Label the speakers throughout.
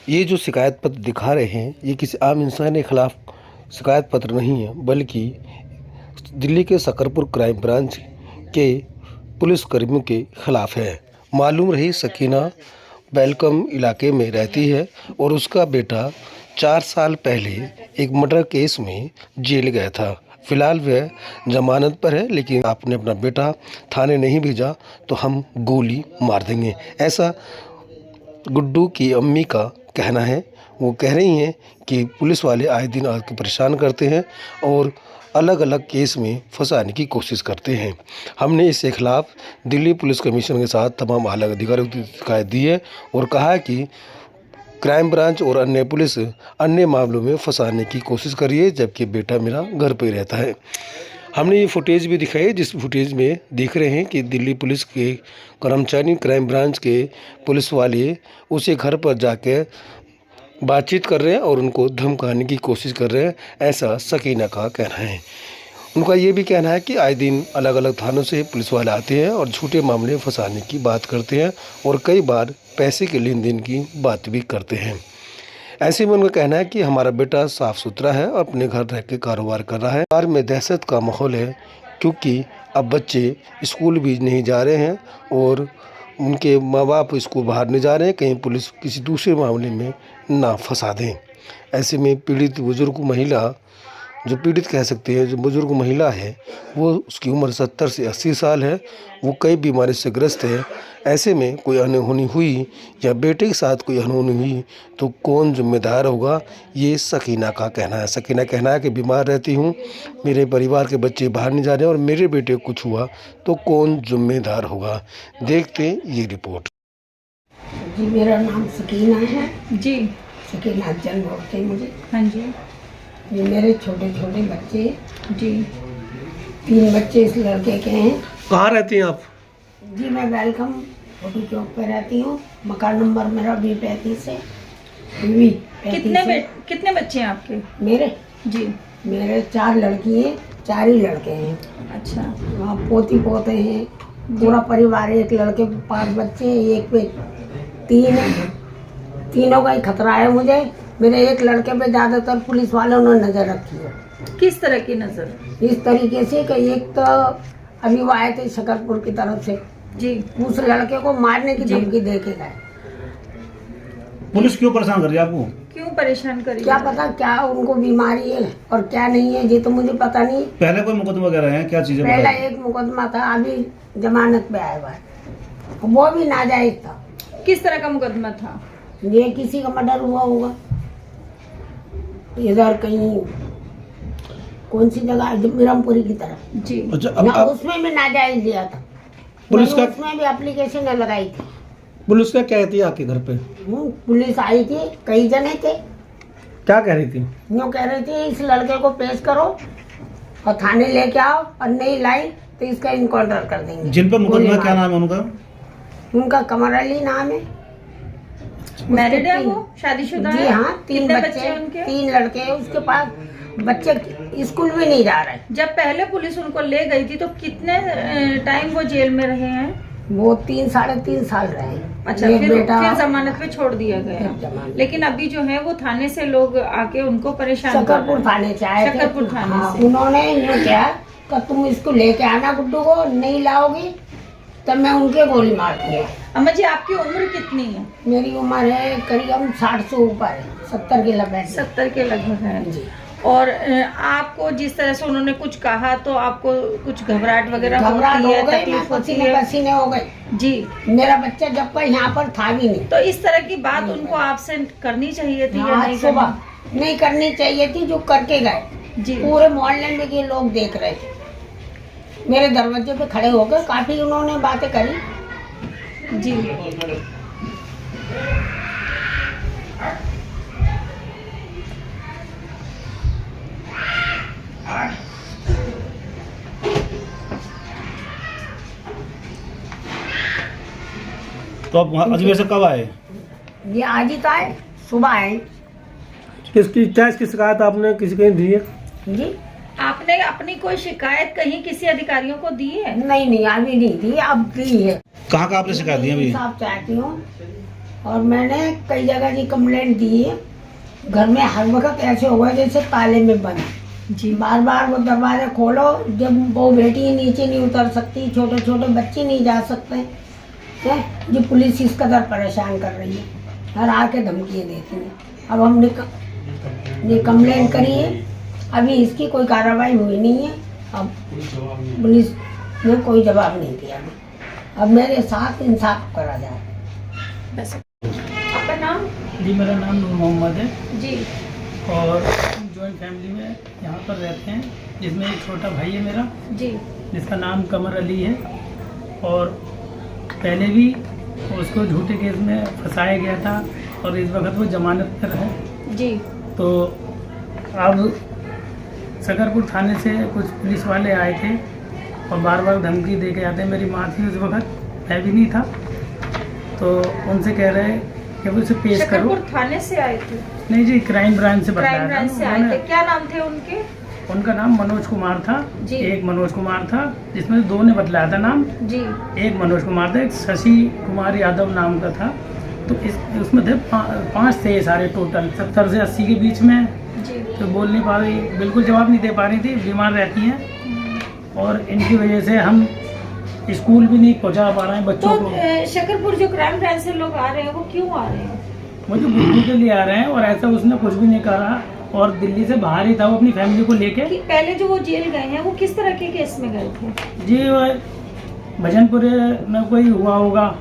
Speaker 1: ये जो शिकायत पत्र दिखा रहे हैं ये किसी आम इंसान के खिलाफ शिकायत पत्र नहीं है, बल्कि दिल्ली के शकरपुर क्राइम ब्रांच के पुलिसकर्मियों के खिलाफ है। मालूम रही सकीना वेलकम इलाके में रहती है और उसका बेटा 4 साल पहले एक मर्डर केस में जेल गया था। फिलहाल वह जमानत पर है, लेकिन आपने अपना बेटा थाने नहीं भेजा तो हम गोली मार देंगे, ऐसा गुड्डू की अम्मी का कहना है। वो कह रही हैं कि पुलिस वाले आए दिन आके परेशान करते हैं और अलग अलग केस में फंसाने की कोशिश करते हैं। हमने इसके खिलाफ दिल्ली पुलिस कमिश्नर के साथ तमाम आला अधिकारियों की शिकायत दी है और कहा है कि क्राइम ब्रांच और अन्य पुलिस अन्य मामलों में फंसाने की कोशिश कर रही है, जबकि बेटा मेरा घर पे रहता है। हमने ये फुटेज भी दिखाई, जिस फुटेज में देख रहे हैं कि दिल्ली पुलिस के कर्मचारी क्राइम ब्रांच के पुलिस वाले उसे घर पर जाकर बातचीत कर रहे हैं और उनको धमकाने की कोशिश कर रहे हैं, ऐसा सकीना का कहना है। उनका ये भी कहना है कि आए दिन अलग अलग थानों से पुलिस वाले आते हैं और झूठे मामले में फंसाने की बात करते हैं और कई बार पैसे के लेन देन की बात भी करते हैं। ऐसे में उनका कहना है कि हमारा बेटा साफ़ सुथरा है और अपने घर रह के कारोबार कर रहा है। परिवार में दहशत का माहौल है, क्योंकि अब बच्चे स्कूल भी नहीं जा रहे हैं और उनके माँ बाप स्कूल बाहर नहीं जा रहे हैं, कहीं पुलिस किसी दूसरे मामले में ना फंसा दें। ऐसे में पीड़ित बुजुर्ग महिला, जो पीड़ित कह सकते हैं, जो बुजुर्ग महिला है, वो उसकी उम्र 70 से 80 साल है। वो कई बीमारी से ग्रस्त है। ऐसे में कोई अनहोनी हुई या बेटे के साथ कोई अनहोनी हुई तो कौन जिम्मेदार होगा, ये सकीना का कहना है। सकीना कहना है कि बीमार रहती हूँ, मेरे परिवार के बच्चे बाहर नहीं जा रहे और मेरे बेटे को कुछ हुआ तो कौन जिम्मेदार होगा। देखते ये रिपोर्ट।
Speaker 2: जी, मेरा नाम सकीना है
Speaker 3: जी।
Speaker 2: सकीना जन बोलते हैं मुझे।
Speaker 3: हाँ जी।
Speaker 2: ये मेरे छोटे छोटे बच्चे
Speaker 3: जी।
Speaker 2: 3 बच्चे इस लड़के के हैं।
Speaker 1: कहाँ रहती हैं आप?
Speaker 2: जी, मैं वेलकम फोटो चौक पे रहती हूँ। मकान नंबर मेरा B35 है।
Speaker 3: कितने बच्चे हैं आपके?
Speaker 2: मेरे
Speaker 3: जी।
Speaker 2: मेरे 4 लड़की हैं, 4 ही लड़के हैं।
Speaker 3: अच्छा।
Speaker 2: वहाँ पोती पोते हैं, पूरा परिवार है। एक लड़के पे 5 बच्चे हैं, एक पे 3 है। तीनों का ही खतरा है मुझे। मेरे एक लड़के पे ज़्यादातर पुलिस वालों ने नज़र रखी है।
Speaker 3: किस तरह की नज़र?
Speaker 2: इस तरीके से कि एक तो अभी वो आए थे शकरपुर की तरफ से
Speaker 3: जी।
Speaker 2: उस लड़के को मारने की धमकी दे के गए।
Speaker 4: पुलिस क्यों परेशान कर रही है आपको?
Speaker 3: क्यों परेशान करी?
Speaker 2: क्या पता क्या उनको बीमारी है और क्या नहीं है, ये तो मुझे पता नहीं।
Speaker 4: पहले कोई मुकदमा वगैरह है? क्या चीजें?
Speaker 2: पहला एक मुकदमा था, अभी जमानत पे आया हुआ है, वो भी नाजायज था।
Speaker 3: किस तरह का मुकदमा था?
Speaker 2: ये किसी का मर्डर हुआ होगा इधर कहीं, कौन सी जगह, मीरमपुरी की तरफ।
Speaker 3: जी।
Speaker 4: अच्छा,
Speaker 2: ना उसमें भी नाजायज लिया था।
Speaker 4: पुलिस का
Speaker 2: उसमें भी एप्लीकेशन लगाई थी।
Speaker 1: पुलिस क्या कहती है आपके घर पे?
Speaker 2: पुलिस आई थी, कई जने थे।
Speaker 1: क्या कह रही थी?
Speaker 2: यूँ कह रही थी इस लड़के को पेश करो और थाने लेके आओ, और नहीं लाई तो इसका इनकाउंटर कर देंगे।
Speaker 4: जिन पर मुकदमा क्या नाम है उनका?
Speaker 2: उनका कमर अली नाम है।
Speaker 3: मैरिड है वो? शादीशुदा है?
Speaker 2: जी हाँ, 3
Speaker 3: कितने
Speaker 2: बच्चे
Speaker 3: उनके?
Speaker 2: 3 लड़के हैं उसके पास। बच्चे स्कूल में नहीं जा रहे।
Speaker 3: जब पहले पुलिस उनको ले गई थी तो कितने टाइम वो जेल में रहे हैं?
Speaker 2: वो 3 साढ़े 3 साल रहे।
Speaker 3: अच्छा, फिर जमानत पे छोड़ दिया गया। लेकिन अभी जो है वो थाने से लोग आके उनको परेशान कर रहे हैं।
Speaker 2: शकरपुर थाने से आए थे।
Speaker 3: शकरपुर थाने से।
Speaker 2: उन्होंने यूँ क्या कि तुम इसको लेके आना गुड्डू को, नहीं लाओगी तो मैं उनके गोली मार दूंगा।
Speaker 3: अम्मा जी, आपकी उम्र कितनी है?
Speaker 2: मेरी उम्र है करीब 60 से ऊपर है, 70 के लगभग।
Speaker 3: 70 के लगभग है।
Speaker 2: जी।
Speaker 3: और आपको जिस तरह से उन्होंने कुछ कहा तो आपको कुछ घबराहट वगैरह
Speaker 2: घबराहट
Speaker 3: होती है,
Speaker 2: हो गई,
Speaker 3: तकलीफ होती
Speaker 2: पसीने
Speaker 3: है?
Speaker 2: पसीने हो गए
Speaker 3: जी।
Speaker 2: मेरा बच्चा जब का यहाँ पर था भी नहीं।
Speaker 3: तो इस तरह की बात उनको आपसे करनी चाहिए थी या
Speaker 2: हाँ,
Speaker 3: नहीं?
Speaker 2: सुबह नहीं करनी चाहिए थी, जो करके गए।
Speaker 3: जी।
Speaker 2: पूरे मोहल्ले में के लोग देख रहे थे, मेरे दरवाजे पे खड़े होकर काफी उन्होंने बातें करी।
Speaker 3: जी।
Speaker 4: तो आप अजमेर से कब आए?
Speaker 2: ये आज ही तो आए, सुबह आए।
Speaker 1: किसकी शिकायत आपने किसी कहीं दी है?
Speaker 2: जी,
Speaker 3: आपने अपनी कोई शिकायत कहीं किसी अधिकारियों को दी है?
Speaker 2: नहीं अभी नहीं दी, अब दी है।
Speaker 4: कहाँ का आपने शिकायत दी अभी?
Speaker 2: साफ चाहती हूँ और मैंने कई जगह की कंप्लेंट दी है। घर में हर वक्त ऐसे हुआ जैसे ताले में बंद,
Speaker 3: जी
Speaker 2: बार बार वो दरवाजा खोलो, जब वो बेटी नीचे नहीं उतर सकती, छोटे छोटे बच्चे नहीं जा सकते हैं, जो पुलिस इस कदर परेशान कर रही है, हर आके धमकियाँ देती है। अब हमने ये कंप्लेंट करी है, अभी इसकी कोई कार्रवाई हुई नहीं है। अब पुलिस ने कोई जवाब नहीं दिया। अब मेरे साथ इंसाफ करा जाए।
Speaker 3: बस। आपका नाम?
Speaker 5: जी मेरा नाम नूर मोहम्मद है
Speaker 3: जी
Speaker 5: और हम जॉइंट फैमिली में यहाँ पर रहते हैं, जिसमें एक छोटा भाई है मेरा
Speaker 3: जी
Speaker 5: जिसका नाम कमर अली है। और पहले भी उसको झूठे केस में फंसाया गया था और इस वक्त वो जमानत पर है।
Speaker 3: जी
Speaker 5: तो अब सकरपुर थाने से कुछ पुलिस वाले आए थे और बार बार धमकी दे के आते हैं। मेरी माँ थी उस वक्त, मैं भी नहीं था, तो उनसे कह रहे हैं कि वो उसे पेश करो।
Speaker 3: शकरपुर थाने से आए थे?
Speaker 5: नहीं जी, क्राइम ब्रांच से बताया
Speaker 3: क्राइम
Speaker 5: था
Speaker 3: ब्रांच से आए
Speaker 5: उन्होंने।
Speaker 3: थे। क्या नाम थे उनके?
Speaker 5: उनका नाम मनोज कुमार था।
Speaker 3: जी।
Speaker 5: एक मनोज कुमार था, जिसमें दो ने बतलाया था नाम।
Speaker 3: जी
Speaker 5: एक मनोज कुमार था, एक शशि कुमार यादव नाम का था। तो उसमें थे पांच थे सारे टोटल, 70 से 80 के बीच में।
Speaker 3: जी
Speaker 5: तो बोल नहीं पा रही, बिल्कुल जवाब नहीं दे पा रही थी, बीमार रहती हैं और इनकी वजह से हम स्कूल भी नहीं पहुंचा पा रहे हैं
Speaker 3: तो
Speaker 5: बच्चों को।
Speaker 3: शकरपुर जो क्राइम ब्रांच से लोग आ रहे हैं वो क्यों आ रहे हैं?
Speaker 5: वो जो गुड्डू के लिए आ रहे हैं और ऐसा उसने कुछ भी नहीं करा और दिल्ली से बाहर ही था वो अपनी फैमिली को लेके।
Speaker 3: कि पहले जो वो जेल गए हैं वो किस तरह के केस में गए थे?
Speaker 5: जी वो भजनपुर में कोई हुआ होगा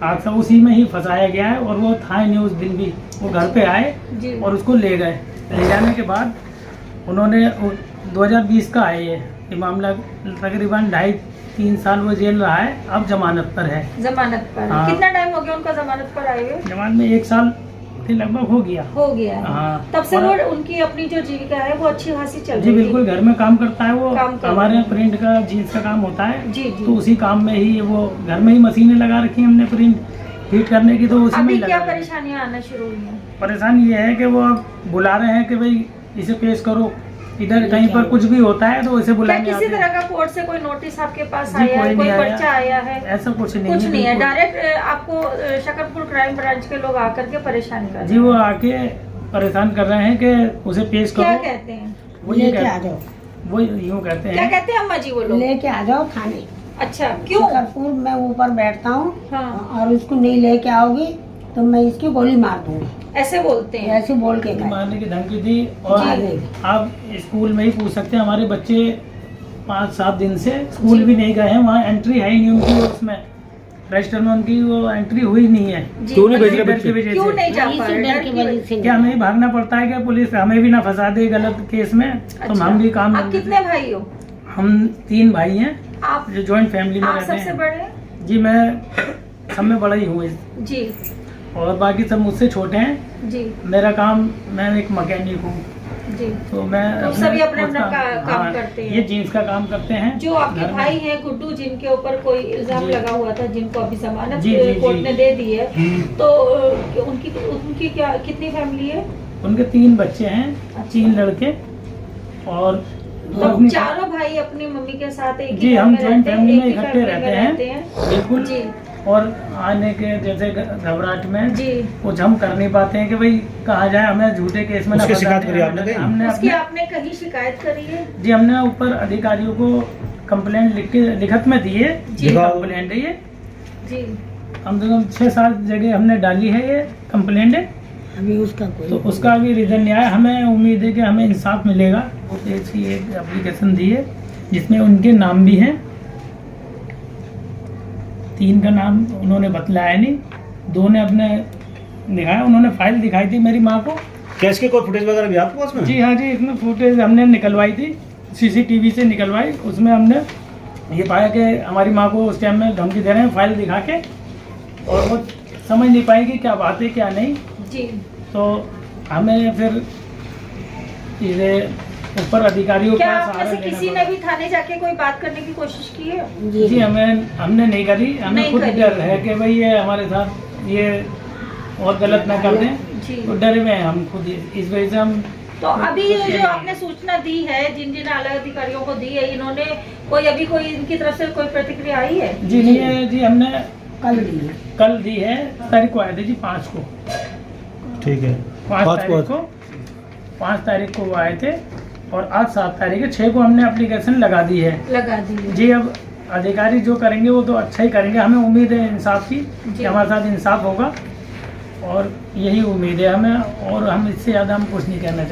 Speaker 5: हादसा, उसी में ही फंसाया गया है और वो था ही नहीं उस दिन भी। वो घर पे आए
Speaker 3: जी
Speaker 5: और उसको ले गए। ले जाने के बाद उन्होंने 2020 का है ये मामला, तकरीबन 2.5-3 साल वो जेल रहा है, अब जमानत पर है।
Speaker 3: जमानत पर?
Speaker 5: हाँ।
Speaker 3: कितना टाइम हो गया उनका जमानत पर आए हुए?
Speaker 5: जमानत में 1 साल के लगभग हो गया।
Speaker 3: हो गया है।
Speaker 5: हाँ।
Speaker 3: तब से
Speaker 5: और-
Speaker 3: वो उनकी अपनी जो जीविका है वो अच्छी खासी चल
Speaker 5: जी
Speaker 3: रही
Speaker 5: बिल्कुल, घर में काम करता है वो।
Speaker 3: काम कर
Speaker 5: हमारे
Speaker 3: रहा
Speaker 5: यहाँ प्रिंट का जीन्स का काम होता है,
Speaker 3: जी जी।
Speaker 5: तो उसी काम में ही वो घर में ही मशीनें लगा रखी हैं हमने प्रिंट हीट करने की, तो उसी में
Speaker 3: अभी
Speaker 5: ही
Speaker 3: क्या
Speaker 5: लगा रहे हैं।
Speaker 3: परेशानियां आना शुरू हुई हैं?
Speaker 5: परेशानी ये है कि वो अब बुला रहे हैं कि भाई इसे पेश करो, इधर कहीं पर कुछ भी होता है तो इसे
Speaker 3: क्या
Speaker 5: बुलाने
Speaker 3: किसी
Speaker 5: आते
Speaker 3: तरह
Speaker 5: हैं।
Speaker 3: का कोर्ट से कोई नोटिस आपके पास
Speaker 5: जी,
Speaker 3: आया है,
Speaker 5: कोई
Speaker 3: कोई
Speaker 5: नहीं
Speaker 3: पर्चा आया है?
Speaker 5: ऐसा कुछ नहीं
Speaker 3: कुछ नहीं है,
Speaker 5: बिल्कुल।
Speaker 3: डायरेक्ट आपको शकरपुर क्राइम ब्रांच के लोग आकर के परेशान कर रहे
Speaker 5: जी वो आके परेशान कर रहे हैं कि उसे पेश
Speaker 3: क्या
Speaker 5: करो।
Speaker 3: कहते हैं?
Speaker 5: वो ये
Speaker 2: लेके आ
Speaker 5: कहते
Speaker 2: जाओ,
Speaker 5: वो यूँ कहते
Speaker 3: क्या
Speaker 5: हैं।
Speaker 3: कहते हैं अम्मा जी वो लोग?
Speaker 2: लेके आ जाओ थाने।
Speaker 3: अच्छा क्यों?
Speaker 2: शकरपुर में ऊपर बैठता हूँ
Speaker 3: हाँ
Speaker 2: और उसको नहीं लेके आओगी तो मैं इसकी गोली मार दूंगी,
Speaker 3: ऐसे बोलते हैं?
Speaker 2: ऐसे बोल के गए।
Speaker 5: मारने की धमकी दी। और
Speaker 2: जी।
Speaker 5: आप स्कूल में ही पूछ सकते हैं, हमारे बच्चे 5-7 दिन से स्कूल भी नहीं गए हैं, वहाँ एंट्री है ही नहीं उनकी, उसमें रजिस्टर में उनकी वो एंट्री हुई नहीं है।
Speaker 3: जी,
Speaker 1: क्यों नहीं भेज रहे
Speaker 5: डर
Speaker 1: बच्चे?
Speaker 5: की वजह
Speaker 3: क्यों
Speaker 5: से
Speaker 3: नहीं जा
Speaker 2: इसी
Speaker 3: पा रहे?
Speaker 2: डर
Speaker 3: डर
Speaker 2: की
Speaker 3: की
Speaker 2: वजह
Speaker 3: वजह
Speaker 2: से
Speaker 5: क्या हमें ही भागना पड़ता है कि पुलिस हमें भी ना फंसा दे गलत केस में, तो
Speaker 3: अच्छा।
Speaker 5: हम भी काम
Speaker 3: आप
Speaker 5: नहीं
Speaker 3: कितने भाई हो?
Speaker 5: करते। हम 3 भाई हैं
Speaker 3: आप
Speaker 5: जो जॉइंट फैमिली में
Speaker 3: आप
Speaker 5: रहते
Speaker 3: सबसे
Speaker 5: हैं।
Speaker 3: बड़े हैं?
Speaker 5: जी मैं सब में बड़ा ही हूँ
Speaker 3: जी
Speaker 5: और बाकी सब मुझसे छोटे हैं।
Speaker 3: जी
Speaker 5: मेरा काम, मैं एक मैकेनिक हूँ,
Speaker 3: जी।
Speaker 5: तो मैं
Speaker 3: तो सभी अपना-अपना काम
Speaker 5: हाँ,
Speaker 3: करते हैं।
Speaker 5: ये जीन्स का काम करते हैं।
Speaker 3: जो आपके
Speaker 5: घर में।
Speaker 3: भाई हैं गुड्डू, जिनके ऊपर कोई इल्जाम
Speaker 5: जी।
Speaker 3: लगा हुआ था, जिनको अभी जमानत
Speaker 5: जी, जी,
Speaker 3: कोर्ट
Speaker 5: जी।
Speaker 3: ने दे दी है,
Speaker 5: हम्म।
Speaker 3: तो उनकी क्या कितनी फैमिली है?
Speaker 5: उनके 3 बच्चे हैं, 3 लड़के और
Speaker 3: तो
Speaker 5: अपनी-
Speaker 3: चारों भाई अपनी मम्मी के साथ एक ही
Speaker 5: जी
Speaker 3: घर
Speaker 5: हम
Speaker 3: में
Speaker 5: जॉइंट
Speaker 3: रहते हैं,
Speaker 5: फैमिली
Speaker 3: एक
Speaker 5: में
Speaker 3: ही
Speaker 5: इकट्ठे
Speaker 3: फैमिली
Speaker 5: रहते
Speaker 3: में
Speaker 5: हैं
Speaker 3: रहते हैं।
Speaker 5: बिल्कुल।
Speaker 3: जी
Speaker 5: और आने के जैसे घबराहट में
Speaker 3: जी।
Speaker 5: कुछ हम कर नहीं पाते हैं कि भाई कहाँ जाए, हमें झूठे केस में ना
Speaker 1: उसकी
Speaker 5: फंसा
Speaker 1: शिकायत
Speaker 5: दें।
Speaker 1: करी आपने कहीं?
Speaker 5: हमने
Speaker 3: उसकी
Speaker 5: अपने
Speaker 3: आपने कहीं शिकायत करी है?
Speaker 5: जी हमने ऊपर अधिकारियों को कंप्लेंट लिख के लिखत में दी है। जी
Speaker 1: दिखाओ।
Speaker 5: कंप्लेंट है ये,
Speaker 3: जी
Speaker 5: कम से कम 6-7 जगह हमने डाली है ये कंप्लेंट है।
Speaker 2: अभी उसका कोई
Speaker 5: तो उसका अभी रीजन नहीं आया। हमें उम्मीद है कि हमें इंसाफ मिलेगा। ऐसी एक एप्लीकेशन दी है जिसमें उनके नाम भी हैं, 3 का नाम उन्होंने बतलाया नहीं, 2 ने अपने दिखाया। उन्होंने फाइल दिखाई थी मेरी माँ को।
Speaker 1: केस के कोई फुटेज वगैरह भी आपके पास में?
Speaker 5: जी हाँ जी, इसमें फुटेज हमने निकलवाई थी, CCTV से निकलवाई। उसमें हमने ये पाया कि हमारी माँ को उस टाइम में धमकी दे रहे हैं फाइल दिखा के, और वो समझ नहीं पाएगी क्या बात है क्या नहीं।
Speaker 3: जी
Speaker 5: तो हमें फिर इसे ऊपर अधिकारियों
Speaker 3: क्या
Speaker 5: का
Speaker 3: आप में
Speaker 5: सहारा
Speaker 3: से
Speaker 5: लेना
Speaker 3: किसी
Speaker 5: पड़ा।
Speaker 3: ने भी थाने जाके कोई बात करने की कोशिश की है?
Speaker 5: जी हमने नहीं करी। हमें
Speaker 3: नहीं
Speaker 5: खुद
Speaker 3: करी।
Speaker 5: डर है कि भाई ये हमारे साथ ये और गलत ना कर दें,
Speaker 3: जी।
Speaker 5: तो डरे हुए हैं हम खुद, इस वजह से हम।
Speaker 3: तो अभी ये जो आपने सूचना दी है, जिन जिन आला अधिकारियों को दी है, इन्होंने कोई अभी कोई इनकी तरफ से कोई प्रतिक्रिया आई है?
Speaker 5: जी नहीं है जी, हमने
Speaker 2: कल दी है।
Speaker 5: कल दी है, तारीख को आए थे जी 5 को,
Speaker 4: ठीक है।
Speaker 5: 5 तारीख को वो आए थे और आज 7 तारीख है, 6 को हमने एप्लीकेशन लगा दी है
Speaker 3: लगा दी
Speaker 5: जी। अब अधिकारी जो करेंगे वो तो अच्छा ही करेंगे, हमें उम्मीद है इंसाफ की कि हमारे साथ इंसाफ होगा और यही उम्मीद है हमें, और हम इससे ज़्यादा हम कुछ नहीं कहना चाहते।